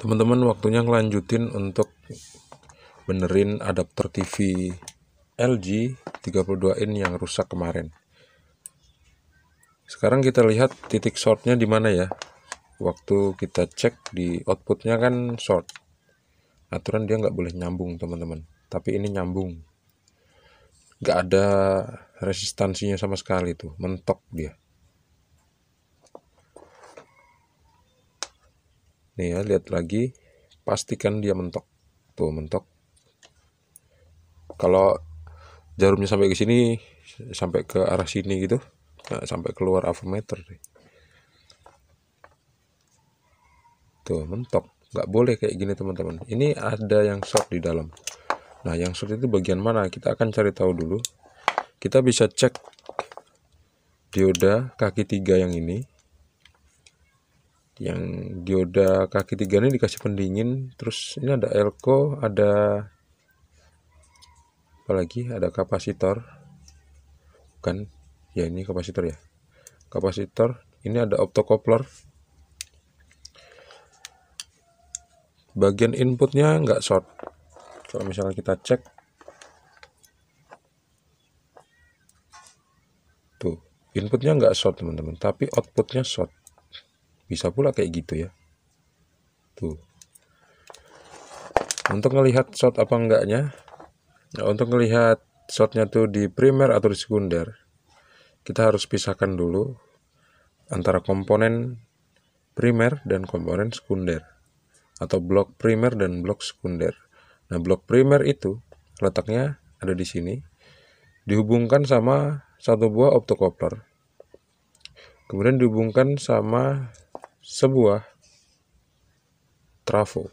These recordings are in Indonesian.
Teman-teman, waktunya ngelanjutin untuk benerin adaptor TV LG 32 in yang rusak kemarin. Sekarang kita lihat titik shortnya di mana ya. Waktu kita cek di outputnya kan short. Aturan dia nggak boleh nyambung teman-teman. Tapi ini nyambung. Nggak ada resistansinya sama sekali tuh, mentok dia. Nih ya, lihat lagi, pastikan dia mentok. Tuh mentok. Kalau jarumnya sampai ke sini, sampai ke arah sini gitu, nah, sampai keluar avometer deh. Tuh mentok, nggak boleh kayak gini teman-teman. Ini ada yang short di dalam. Nah, yang short itu bagian mana? Kita akan cari tahu dulu. Kita bisa cek dioda kaki 3 yang ini. Yang dioda kaki 3 ini dikasih pendingin. Terus ini ada elko, ada apa lagi? Ada kapasitor. Bukan, ya ini kapasitor ya. Kapasitor, ini ada optocoupler. Bagian inputnya nggak short. Kalau misalnya kita cek, tuh inputnya nggak short teman-teman, tapi outputnya short. Bisa pula kayak gitu ya. Tuh. Untuk ngelihat short apa enggaknya, nah, untuk ngelihat shortnya tuh di primer atau di sekunder, kita harus pisahkan dulu antara komponen primer dan komponen sekunder, atau blok primer dan blok sekunder. Nah, blok primer itu letaknya ada di sini, dihubungkan sama satu buah optocoupler, kemudian dihubungkan sama sebuah trafo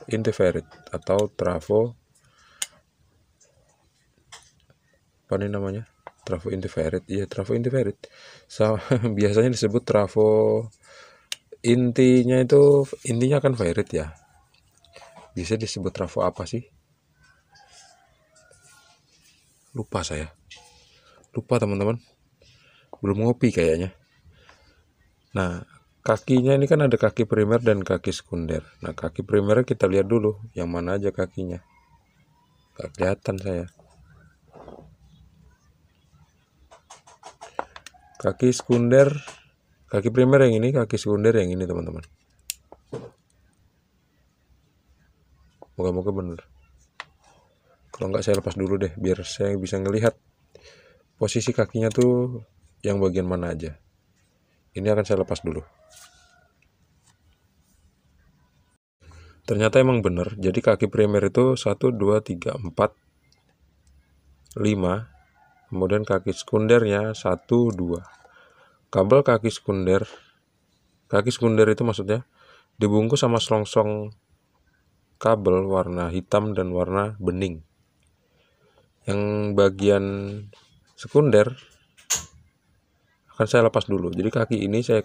interferit atau trafo apa nih namanya, trafo interferit. Iya, trafo interferit. Biasanya disebut trafo, intinya kan ferrit ya. Bisa disebut trafo apa sih? Lupa teman-teman, belum ngopi kayaknya. Nah, kakinya ini kan ada kaki primer dan kaki sekunder. Nah, kaki primernya kita lihat dulu yang mana aja kakinya. Gak kelihatan saya. Kaki sekunder, kaki primer yang ini, kaki sekunder yang ini teman-teman. Moga-moga bener. Kalau nggak saya lepas dulu deh, biar saya bisa ngelihat posisi kakinya tuh yang bagian mana aja. Ini akan saya lepas dulu. Ternyata emang bener. Jadi kaki primer itu 1, 2, 3, 4, 5. Kemudian kaki sekundernya 1, 2. Kabel kaki sekunder itu maksudnya dibungkus sama selongsong kabel warna hitam dan warna bening. Yang bagian sekunder akan saya lepas dulu. Jadi kaki ini saya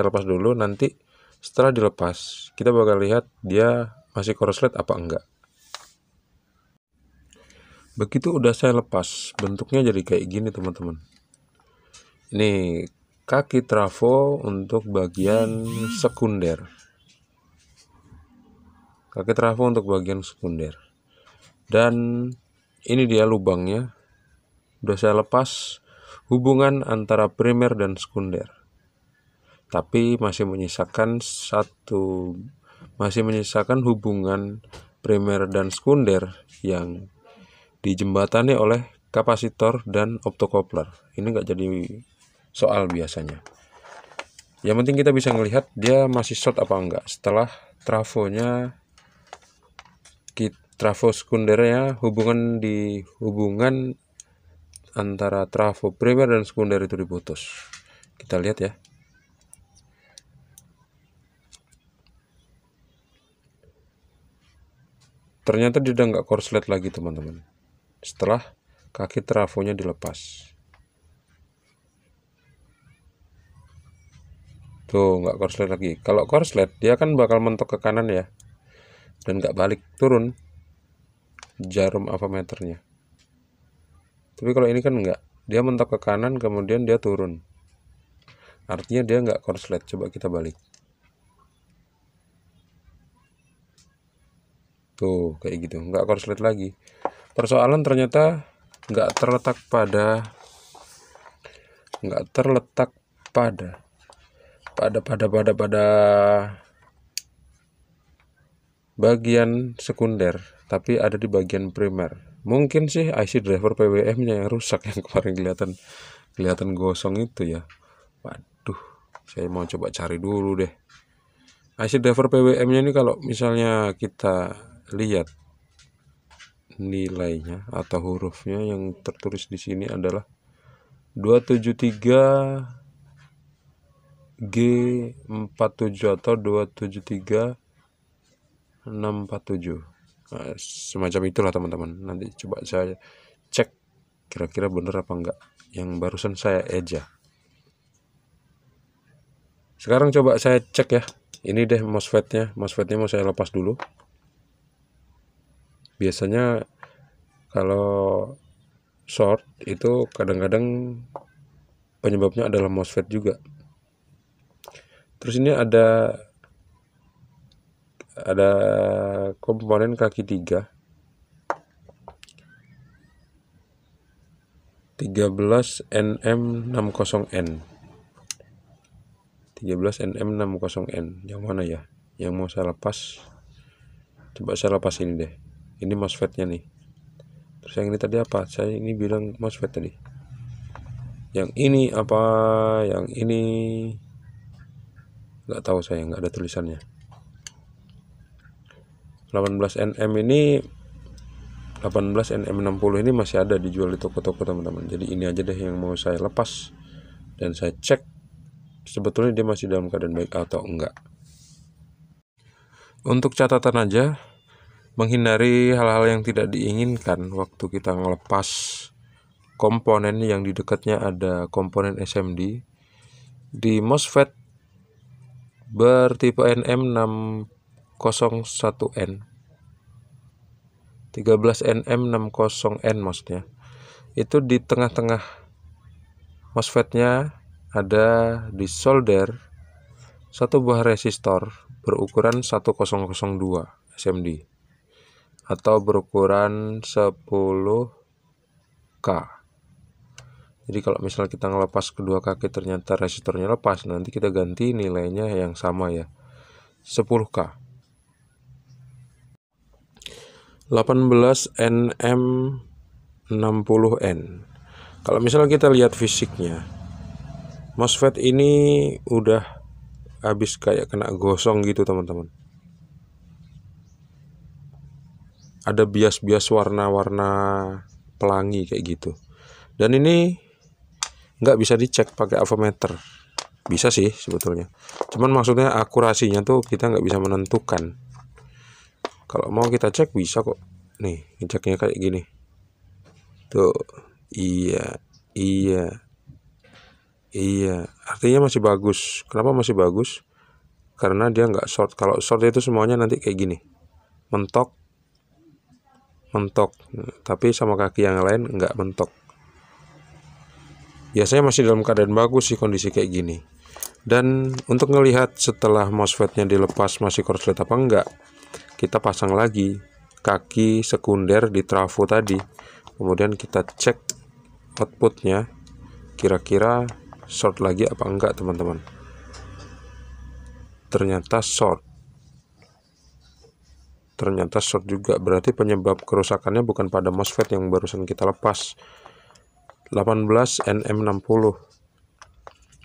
lepas dulu. Nanti setelah dilepas, kita bakal lihat dia masih korslet apa enggak. Begitu udah saya lepas, bentuknya jadi kayak gini teman-teman. Ini kaki trafo untuk bagian sekunder. Kaki trafo untuk bagian sekunder. Dan ini dia lubangnya. Udah saya lepas hubungan antara primer dan sekunder. Tapi masih menyisakan hubungan primer dan sekunder yang dijembatani oleh kapasitor dan optocoupler. Ini nggak jadi soal biasanya. Yang penting kita bisa ngelihat dia masih short apa enggak setelah trafo sekundernya, hubungan antara trafo primer dan sekunder itu diputus. Kita lihat ya. Ternyata dia udah nggak korslet lagi teman-teman setelah kaki trafonya dilepas. Tuh nggak korslet lagi. Kalau korslet dia kan bakal mentok ke kanan ya, dan nggak balik turun jarum avometernya. Tapi kalau ini kan enggak, dia mentok ke kanan kemudian dia turun. artinya dia nggak korslet. Coba kita balik. Tuh kayak gitu, nggak korslet lagi. Persoalan ternyata nggak terletak pada bagian sekunder, tapi ada di bagian primer. Mungkin sih IC driver PWM-nya yang rusak, yang kemarin kelihatan gosong itu ya. Waduh, saya mau coba cari dulu deh. IC driver PWM-nya ini kalau misalnya kita lihat nilainya atau hurufnya yang tertulis di sini adalah 273 G47 atau 273 647. Nah, semacam itulah teman-teman. Nanti coba saya cek kira-kira bener apa enggak yang barusan saya eja. Sekarang coba saya cek ya. Ini deh MOSFET-nya. MOSFET-nya mau saya lepas dulu. Biasanya kalau short itu kadang-kadang penyebabnya adalah MOSFET juga. Terus ini ada komponen kaki 3 13NM60N 13NM60N. Yang mana ya yang mau saya lepas? Coba saya lepas ini deh. Ini MOSFET-nya nih. Terus yang ini tadi apa? Saya ini bilang MOSFET tadi. Yang ini apa? Yang ini nggak tahu, saya nggak ada tulisannya. 18NM ini 18NM60 ini masih ada dijual di toko-toko teman-teman. Jadi ini aja deh yang mau saya lepas dan saya cek sebetulnya dia masih dalam keadaan baik atau enggak. Untuk catatan aja, menghindari hal-hal yang tidak diinginkan waktu kita ngelepas komponen yang di dekatnya ada komponen SMD di MOSFET bertipe NM601N 13NM60N maksudnya. Itu di tengah-tengah MOSFET-nya ada di solder satu buah resistor berukuran 1002 SMD atau berukuran 10K. Jadi kalau misalnya kita ngelepas kedua kaki ternyata resistornya lepas, nanti kita ganti nilainya yang sama ya, 10K. 18NM60N. Kalau misalnya kita lihat fisiknya, MOSFET ini udah habis kayak kena gosong gitu teman-teman. Ada bias-bias warna-warna pelangi kayak gitu. Dan ini nggak bisa dicek pakai avometer. Bisa sih sebetulnya. Cuman maksudnya akurasinya tuh kita nggak bisa menentukan. Kalau mau kita cek bisa kok. Nih, ngeceknya kayak gini. Tuh, iya. Artinya masih bagus. Kenapa masih bagus? Karena dia nggak short. Kalau short itu semuanya nanti kayak gini. Mentok. Tapi sama kaki yang lain nggak mentok. Biasanya masih dalam keadaan bagus sih kondisi kayak gini. Dan untuk ngelihat setelah MOSFET-nya dilepas masih korslet apa enggak, kita pasang lagi kaki sekunder di trafo tadi. Kemudian kita cek outputnya kira-kira short lagi apa enggak teman-teman. Ternyata short juga, berarti penyebab kerusakannya bukan pada MOSFET yang barusan kita lepas, 18NM60.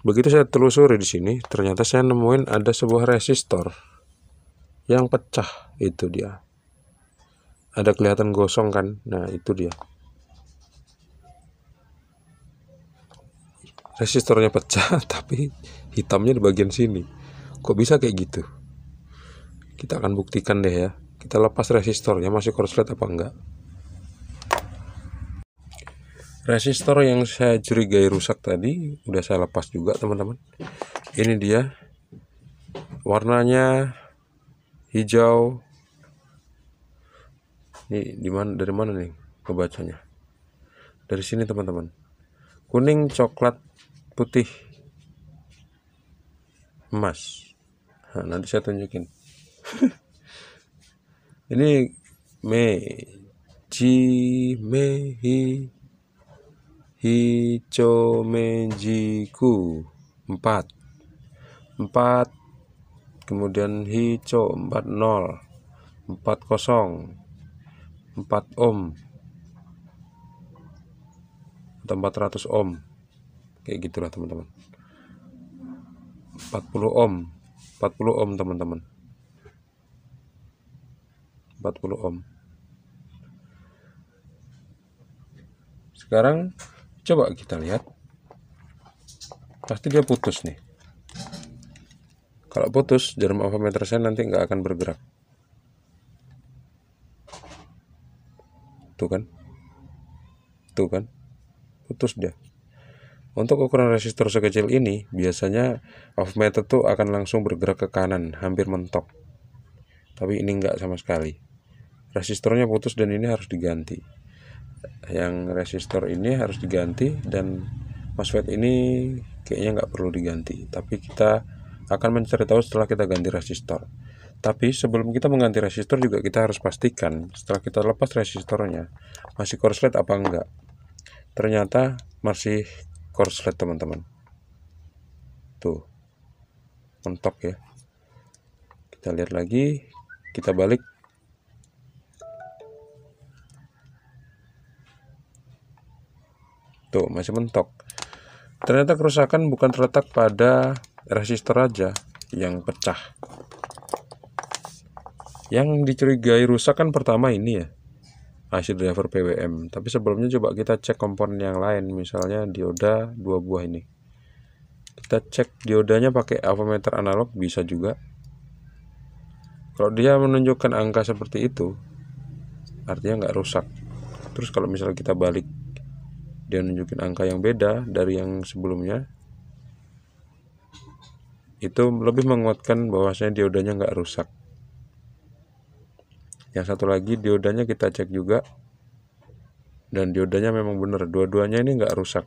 Begitu saya telusuri di sini, ternyata saya nemuin ada sebuah resistor yang pecah. Itu dia. Ada kelihatan gosong kan? Nah, itu dia. Resistornya pecah tapi hitamnya di bagian sini. Kok bisa kayak gitu? Kita akan buktikan deh ya. Kita lepas resistornya masih korslet apa enggak. Resistor yang saya curigai rusak tadi udah saya lepas juga teman-teman. Ini dia. Warnanya hijau. Ini dari mana nih kebacanya? Dari sini teman-teman. Kuning, coklat, putih. emas. Nah, nanti saya tunjukin. Ini hichomejiku 4, kemudian hicho 40, 40, 4 ohm atau 400 ohm, kayak gitulah teman-teman. 40 ohm teman-teman, 40 ohm. Sekarang coba kita lihat, pasti dia putus nih. Kalau putus, jarum avometer saya nanti nggak akan bergerak. Tuh kan, putus dia. Untuk ukuran resistor sekecil ini, biasanya avometer tuh akan langsung bergerak ke kanan, hampir mentok. Tapi ini enggak sama sekali. Resistornya putus dan ini harus diganti. Yang resistor ini harus diganti dan MOSFET ini kayaknya nggak perlu diganti. Tapi kita akan mencari tahu setelah kita ganti resistor. Tapi sebelum kita mengganti resistor juga kita harus pastikan setelah kita lepas resistornya masih korslet apa enggak. Ternyata masih korslet teman-teman. Tuh, mentok ya. Kita lihat lagi, kita balik. Tuh, masih mentok. Ternyata kerusakan bukan terletak pada resistor aja yang pecah. Yang dicurigai rusak kan pertama ini ya, IC driver PWM. Tapi sebelumnya coba kita cek komponen yang lain, misalnya dioda 2 buah ini. Kita cek diodanya pakai avometer analog bisa juga. Kalau dia menunjukkan angka seperti itu, artinya nggak rusak. Terus kalau misalnya kita balik, dia nunjukin angka yang beda dari yang sebelumnya, itu lebih menguatkan bahwasanya diodanya nggak rusak. Yang satu lagi diodanya kita cek juga, dan diodanya memang benar, dua-duanya ini nggak rusak.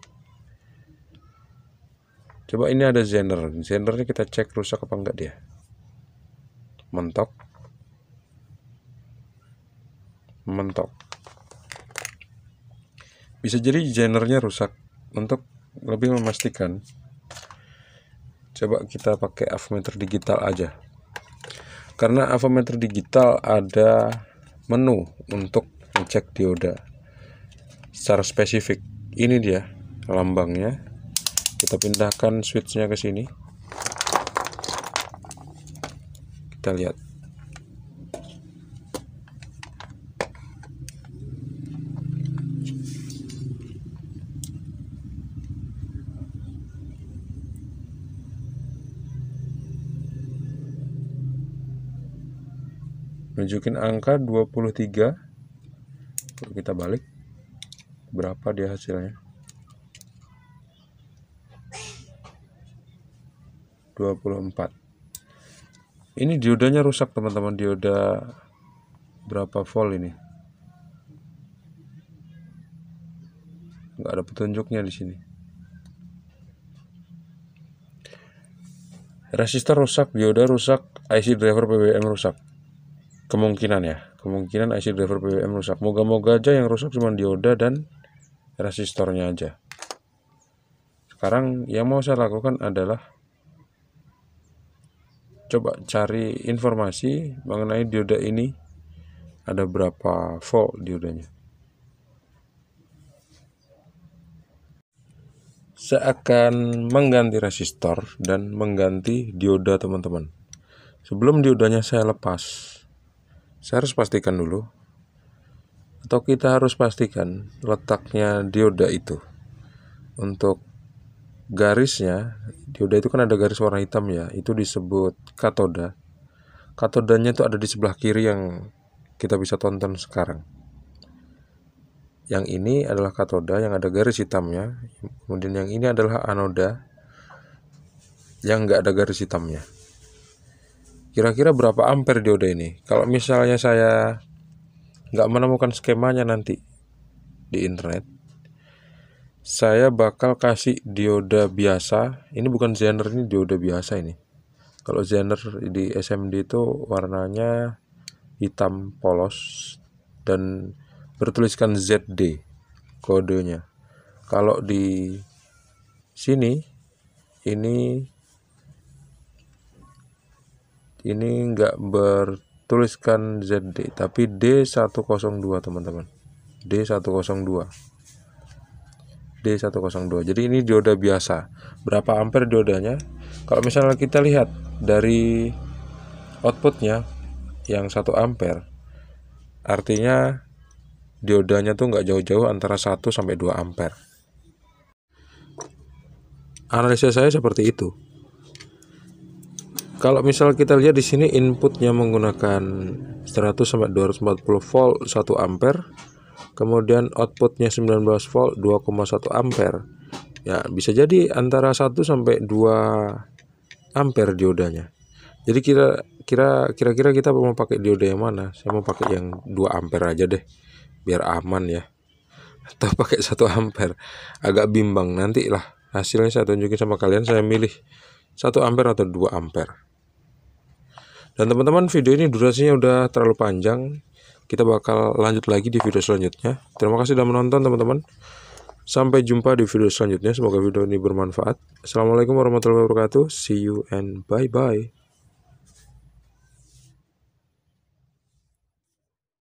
Coba ini ada Zenernya kita cek rusak apa enggak dia. Mentok. Bisa jadi Zenernya rusak. Untuk lebih memastikan, coba kita pakai avometer digital aja. Karena avometer digital ada menu untuk ngecek dioda secara spesifik. Ini dia lambangnya. Kita pindahkan switchnya ke sini. Kita lihat. Nunjukin angka 23. Kalau kita balik, berapa dia hasilnya? 24. Ini diodanya rusak teman-teman, dioda berapa volt ini? Nggak ada petunjuknya di sini. Resistor rusak, dioda rusak, IC driver PWM rusak. Kemungkinan IC driver PWM rusak. Moga-moga aja yang rusak cuma dioda dan resistornya aja. Sekarang yang mau saya lakukan adalah coba cari informasi mengenai dioda ini, ada berapa volt diodanya. Saya akan mengganti resistor dan mengganti dioda teman-teman. Sebelum diodanya saya lepas, saya harus pastikan dulu, atau kita harus pastikan letaknya dioda itu. Untuk garisnya, dioda itu kan ada garis warna hitam ya, itu disebut katoda. Katodanya itu ada di sebelah kiri yang kita bisa tonton sekarang. Yang ini adalah katoda yang ada garis hitamnya, kemudian yang ini adalah anoda yang nggak ada garis hitamnya. Kira-kira berapa ampere dioda ini? Kalau misalnya saya nggak menemukan skemanya nanti di internet, saya bakal kasih dioda biasa. Ini bukan Zener, ini dioda biasa ini. Kalau Zener di SMD itu warnanya hitam polos dan bertuliskan ZD kodenya. Kalau di sini ini enggak bertuliskan ZD tapi D102 teman-teman. D102. Jadi ini dioda biasa. Berapa ampere diodanya? Kalau misalnya kita lihat dari outputnya yang 1 ampere, artinya diodanya tuh nggak jauh-jauh antara 1 sampai 2 ampere. Analisa saya seperti itu. Kalau misal kita lihat di sini inputnya menggunakan 100 sampai 240 volt 1 ampere, kemudian outputnya 19 volt 2,1 ampere. Ya, bisa jadi antara 1 sampai 2 ampere diodanya. Jadi kira-kira kita mau pakai dioda yang mana? Saya mau pakai yang 2 ampere aja deh, biar aman ya. Atau pakai 1 ampere, agak bimbang. Nanti lah hasilnya saya tunjukin sama kalian, saya milih 1 ampere atau 2 ampere. Dan teman-teman, video ini durasinya udah terlalu panjang. Kita bakal lanjut lagi di video selanjutnya. Terima kasih sudah menonton teman-teman. Sampai jumpa di video selanjutnya. Semoga video ini bermanfaat. Assalamualaikum warahmatullahi wabarakatuh. See you and bye-bye.